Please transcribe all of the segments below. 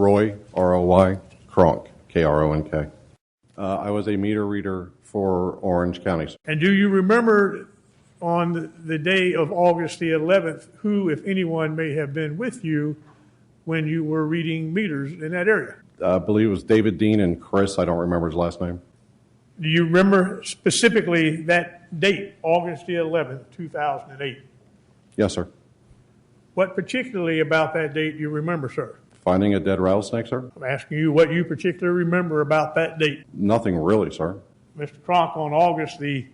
Roy, R-O-Y, Kronk, K-R-O-N-K. I was a meter reader for Orange County. And do you remember on the day of August the 11th, who, if anyone, may have been with you when you were reading meters in that area? I believe it was David Dean and Chris. I don't remember his last name. Do you remember specifically that date, August the 11th, 2008? Yes, sir. What particularly about that date do you remember, sir? Finding a dead rattlesnake, sir? I'm asking you what you particularly remember about that date. Nothing really, sir. Mr. Kronk, on August the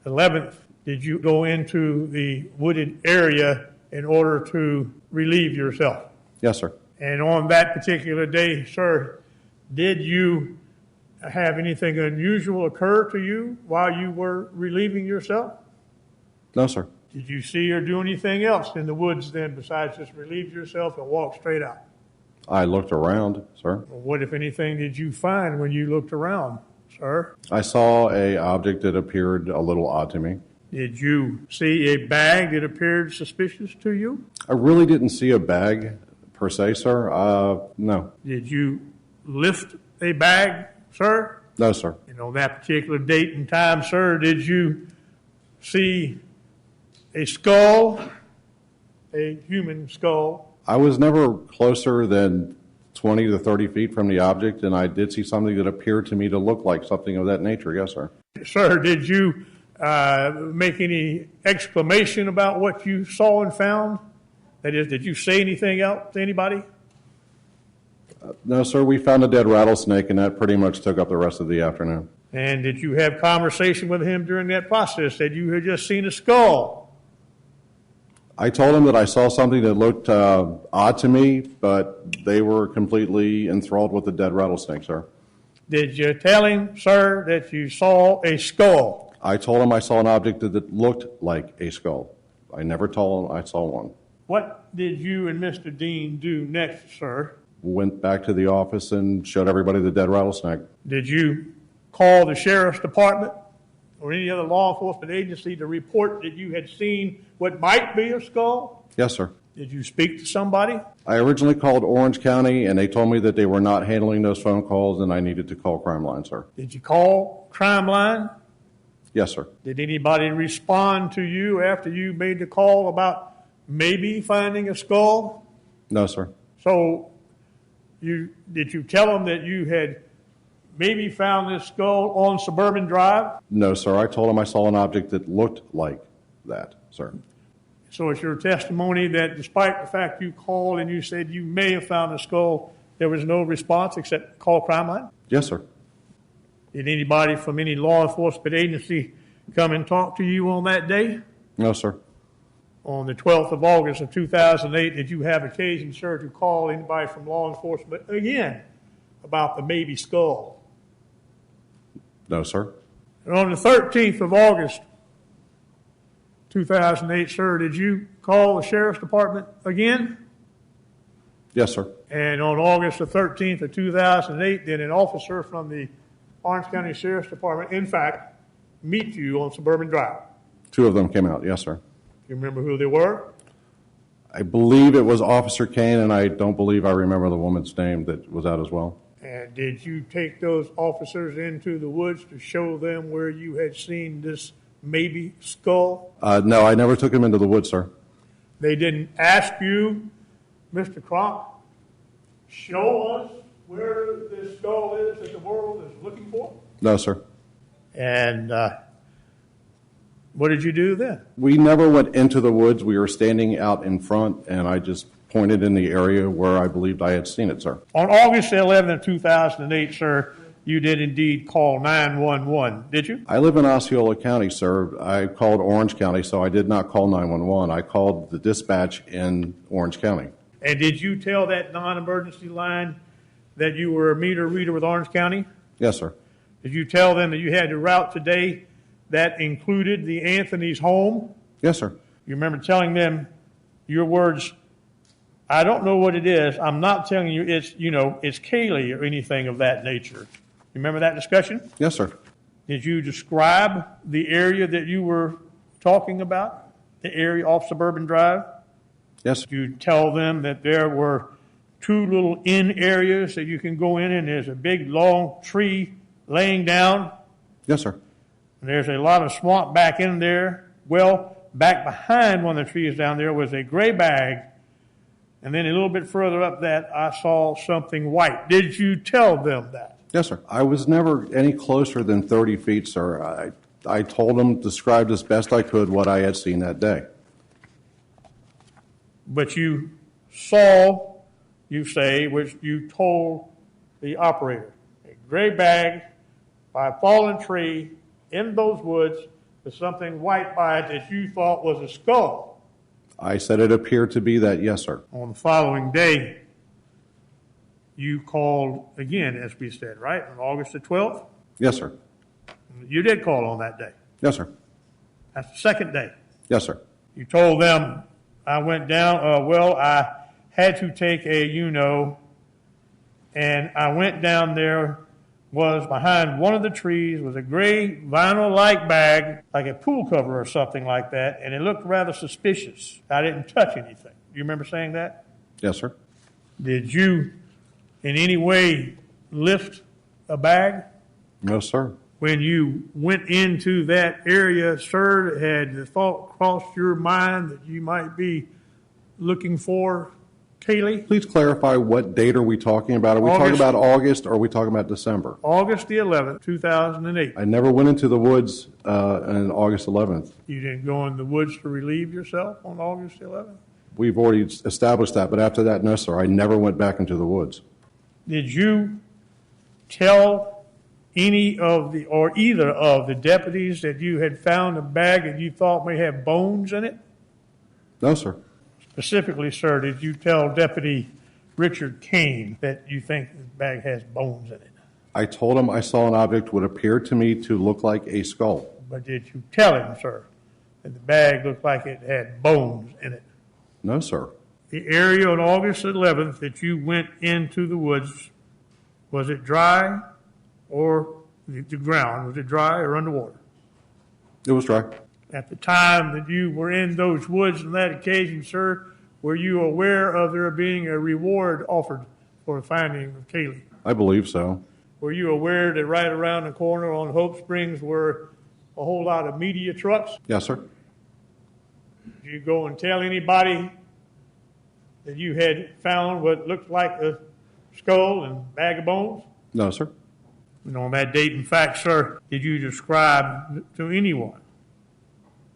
11th, did you go into the wooded area in order to relieve yourself? Yes, sir. And on that particular day, sir, did you have anything unusual occur to you while you were relieving yourself? No, sir. Did you see or do anything else in the woods then besides just relieve yourself and walk straight out? I looked around, sir. Well, what, if anything, did you find when you looked around, sir? I saw an object that appeared a little odd to me. Did you see a bag that appeared suspicious to you? I really didn't see a bag per se, sir. No. Did you lift a bag, sir? No, sir. And on that particular date and time, sir, did you see a skull, a human skull? I was never closer than 20 to 30 feet from the object, and I did see something that appeared to me to look like something of that nature. Yes, sir. Sir, did you make any exclamation about what you saw and found? That is, did you say anything else to anybody? No, sir. We found a dead rattlesnake, and that pretty much took up the rest of the afternoon. And did you have conversation with him during that process that you had just seen a skull? I told him that I saw something that looked odd to me, but they were completely enthralled with the dead rattlesnake, sir. Did you tell him, sir, that you saw a skull? I told him I saw an object that looked like a skull. I never told him I saw one. What did you and Mr. Dean do next, sir? Went back to the office and showed everybody the dead rattlesnake. Did you call the sheriff's department or any other law enforcement agency to report that you had seen what might be a skull? Yes, sir. Did you speak to somebody? I originally called Orange County, and they told me that they were not handling those phone calls, and I needed to call Crime Line, sir. Did you call Crime Line? Yes, sir. Did anybody respond to you after you made the call about maybe finding a skull? No, sir. So did you tell them that you had maybe found this skull on Suburban Drive? No, sir. I told him I saw an object that looked like that, sir. So it's your testimony that despite the fact you called and you said you may have found a skull, there was no response except call Crime Line? Yes, sir. Did anybody from any law enforcement agency come and talk to you on that day? No, sir. On the 12th of August of 2008, did you have occasion, sir, to call anybody from law enforcement again about the maybe skull? No, sir. And on the 13th of August 2008, sir, did you call the sheriff's department again? Yes, sir. And on August the 13th of 2008, did an officer from the Orange County Sheriff's Department, in fact, meet you on Suburban Drive? 2 of them came out. Yes, sir. You remember who they were? I believe it was Officer Cain, and I don't believe I remember the woman's name that was out as well. And did you take those officers into the woods to show them where you had seen this maybe skull? No, I never took him into the woods, sir. They didn't ask you, Mr. Kronk, show us where this skull is that the world is looking for? No, sir. And what did you do then? We never went into the woods. We were standing out in front, and I just pointed in the area where I believed I had seen it, sir. On August 11th, 2008, sir, you did indeed call 911, did you? I live in Osceola County, sir. I called Orange County, so I did not call 911. I called the dispatch in Orange County. And did you tell that non-emergency line that you were a meter reader with Orange County? Yes, sir. Did you tell them that you had a route today that included the Anthony's home? Yes, sir. You remember telling them your words, I don't know what it is. I'm not telling you it's Kaylee or anything of that nature. You remember that discussion? Yes, sir. Did you describe the area that you were talking about, the area off Suburban Drive? Yes. Did you tell them that there were two little inn areas that you can go in, and there's a big long tree laying down. Yes, sir. And there's a lot of swamp back in there. Well, back behind one of the trees down there was a gray bag. And then a little bit further up that, I saw something white. Did you tell them that? Yes, sir. I was never any closer than 30 feet, sir. I told them, described as best I could what I had seen that day. But you saw, you say, which you told the operator, a gray bag by a fallen tree in those woods with something white by it that you thought was a skull. I said it appeared to be that, yes, sir. On the following day, you called again, as we said, right? On August the 12th? Yes, sir. You did call on that day. Yes, sir. That's the second day. Yes, sir. You told them, I went down, I had to take and I went down there, was behind one of the trees, was a gray vinyl-like bag, like a pool cover or something like that, and it looked rather suspicious. I didn't touch anything. Do you remember saying that? Yes, sir. Did you in any way lift a bag? No, sir. When you went into that area, sir, had the thought crossed your mind that you might be looking for Kaylee? Please clarify, what date are we talking about? Are we talking about August or are we talking about December? August the 11th, 2008. I never went into the woods on August 11th. You didn't go in the woods to relieve yourself on August the 11th? We've already established that, but after that, no, sir. I never went back into the woods. Did you tell any of the, or either of the deputies that you had found a bag that you thought may have bones in it? No, sir. Specifically, sir, did you tell Deputy Richard Cain that you think the bag has bones in it? I told him I saw an object what appeared to me to look like a skull. But did you tell him, sir, that the bag looked like it had bones in it? No, sir. The area on August 11th that you went into the woods, was it dry or the ground? Was it dry or underwater? It was dry. At the time that you were in those woods on that occasion, sir, were you aware of there being a reward offered for the finding of Kaylee? I believe so. Were you aware that right around the corner on Hope Springs were a whole lot of media trucks? Yes, sir. Did you go and tell anybody that you had found what looked like a skull and bag of bones? No, sir. And on that date, in fact, sir, did you describe to anyone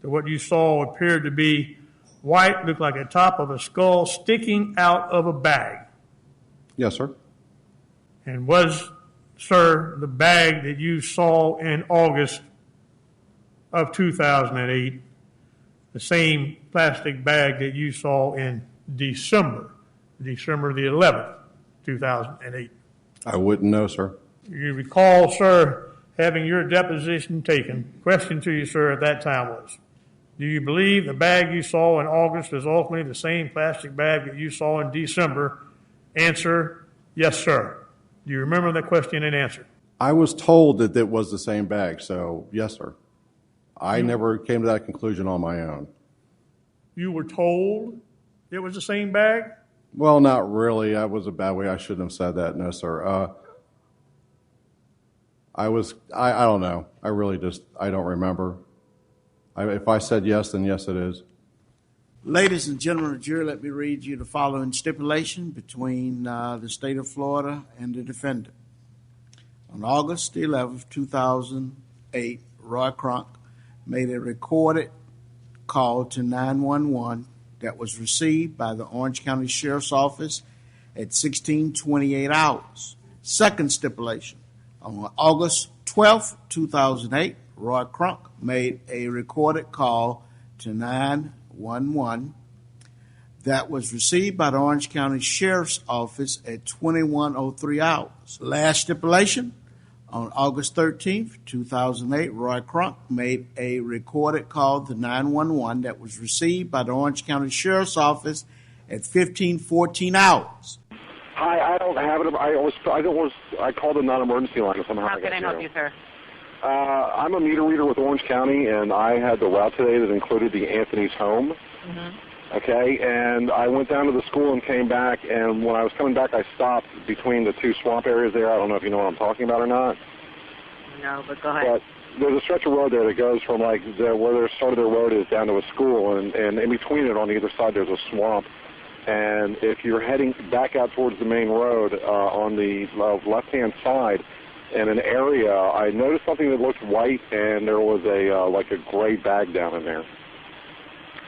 that what you saw appeared to be white, looked like a top of a skull sticking out of a bag? Yes, sir. And was, sir, the bag that you saw in August of 2008 the same plastic bag that you saw in December the 11th, 2008? I wouldn't know, sir. You recall, sir, having your deposition taken. Question to you, sir, at that time was, do you believe the bag you saw in August is ultimately the same plastic bag that you saw in December? Answer, yes, sir. Do you remember the question and answer? I was told that it was the same bag, so yes, sir. I never came to that conclusion on my own. You were told it was the same bag? Well, not really. That was a bad way. I shouldn't have said that. No, sir. I don't know. I don't remember. If I said yes, then yes, it is. Ladies and gentlemen of the jury, let me read you the following stipulation between the state of Florida and the defendant. On August 11th, 2008, Roy Kronk made a recorded call to 911 that was received by the Orange County Sheriff's Office at 16:28 hours. Second stipulation. On August 12th, 2008, Roy Kronk made a recorded call to 911 that was received by the Orange County Sheriff's Office at 21:03 hours. Last stipulation. On August 13th, 2008, Roy Kronk made a recorded call to 911 that was received by the Orange County Sheriff's Office at 15:14 hours. Hi, I don't have it. I called a non-emergency line. Somehow How can I help you, sir? I'm a meter reader with Orange County, and I had the route today that included the Anthony's home. Mm-hmm. Okay, and I went down to the school and came back, and when I was coming back, I stopped between the two swamp areas there. I don't know if you know what I'm talking about or not. No, but go ahead. But there's a stretch of road there that goes from where the start of the road is down to a school, and in between it on either side there's a swamp. And if you're heading back out towards the main road on the left-hand side, in an area, I noticed something that looked white, and there was like a gray bag down in there.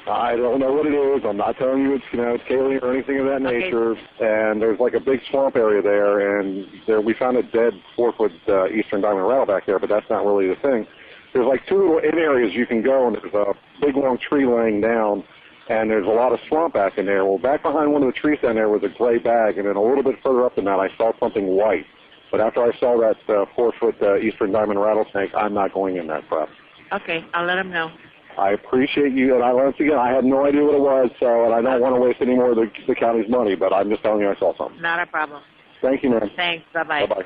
I don't know what it is. I'm not telling you it's Kaylee or anything of that nature. And there's like a big swamp area there, and we found a dead 4-foot eastern diamond rattleback there, but that's not really the thing. There's like two little in areas you can go, and there's a big long tree laying down, and there's a lot of swamp back in there. Well, back behind one of the trees down there was a gray bag, and then a little bit further up than that, I saw something white. But after I saw that 4-foot eastern diamond rattlesnake, I'm not going in that crap. Okay, I'll let him know. I appreciate you, and once again, I had no idea what it was, and I don't want to waste any more of the county's money, but I'm just telling you I saw something. Not a problem. Thank you, ma'am. Thanks. Bye-bye. Bye-bye.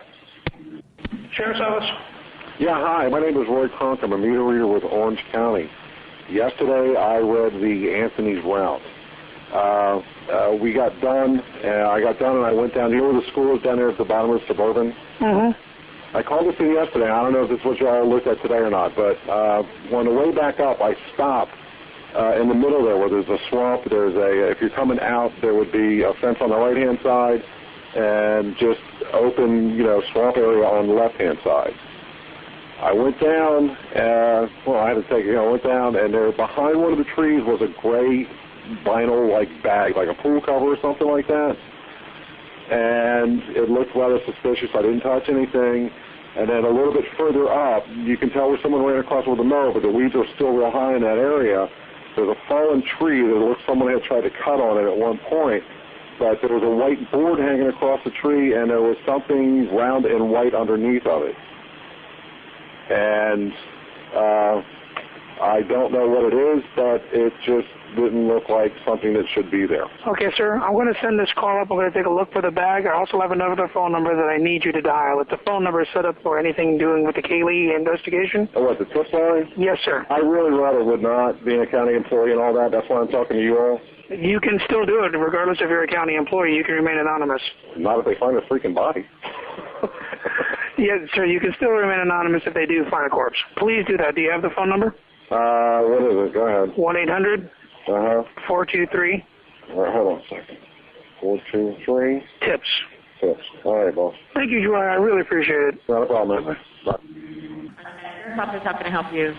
Sheriff's Office. Yeah, hi. My name is Roy Kronk. I'm a meter reader with Orange County. Yesterday, I read the Anthony's route. We got done, and I went down. You know where the school is down there at the bottom of Suburban? Mm-hmm. I called this in yesterday. I don't know if this is what you all looked at today or not, but on the way back up, I stopped in the middle there where there's a swamp. If you're coming out, there would be a fence on the right-hand side and just open, swamp area on the left-hand side. I went down, I had to take it, I went down, and there behind one of the trees was a gray vinyl bag, like a pool cover or something like that. And it looked rather suspicious. I didn't touch anything. And then a little bit further up, you can tell where someone ran across with a mower, but the weeds are still real high in that area. There's a fallen tree that looks someone had tried to cut on it at one point, but there was a white board hanging across the tree, and there was something round and white underneath of it. And I don't know what it is, but it just didn't look like something that should be there. Okay, sir. I'm going to send this call up. I'm going to take a look for the bag. I also have another phone number that I need you to dial. If the phone number is set up for anything doing with the Kaylee investigation. Oh, what, the tip line? Yes, sir. I really rather would not, being a county employee and all that. That's why I'm talking to you all. You can still do it, regardless if you're a county employee. You can remain anonymous. Not if they find a freaking body. Yes, sir. You can still remain anonymous if they do find a corpse. Please do that. Do you have the phone number? What is it? Go ahead. 1-800. 423. All right, hold on a second. 423. Tips. Tips. All right, boss. Thank you, Joy. I really appreciate it. Not a problem, man. Bye. How can I help you?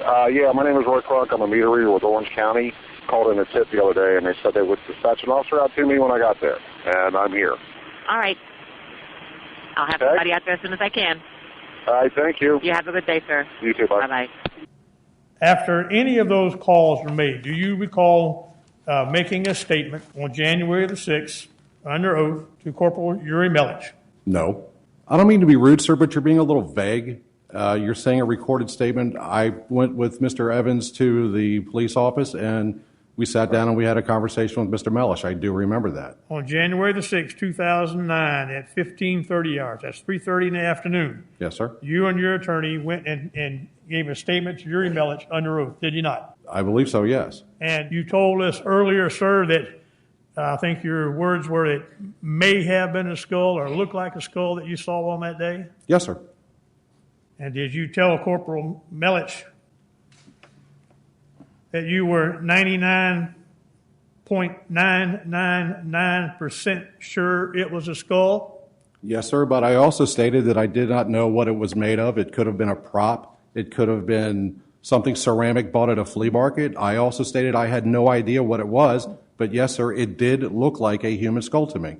Yeah, my name is Roy Kronk. I'm a meter reader with Orange County. Called in a tip the other day, and they said they would dispatch an officer out to me when I got there, and I'm here. All right. I'll have Okay. somebody out there as soon as I can. All right, thank you. You have a good day, sir. You too, bye. Bye-bye. After any of those calls were made, do you recall making a statement on January the 6th under oath to Corporal Uri Melich? No. I don't mean to be rude, sir, but you're being a little vague. You're saying a recorded statement. I went with Mr. Evans to the police office, and we sat down and we had a conversation with Mr. Mellish. I do remember that. On January the 6th, 2009 at 15:30 hours, that's 3:30 in the afternoon, Yes, sir. you and your attorney went and gave a statement to Uri Melich under oath, did you not? I believe so, yes. And you told us earlier, sir, that I think your words were it may have been a skull or looked like a skull that you saw on that day. Yes, sir. And did you tell Corporal Melich that you were 99.999% sure it was a skull? Yes, sir, but I also stated that I did not know what it was made of. It could have been a prop. It could have been something ceramic bought at a flea market. I also stated I had no idea what it was, but yes, sir, it did look like a human skull to me.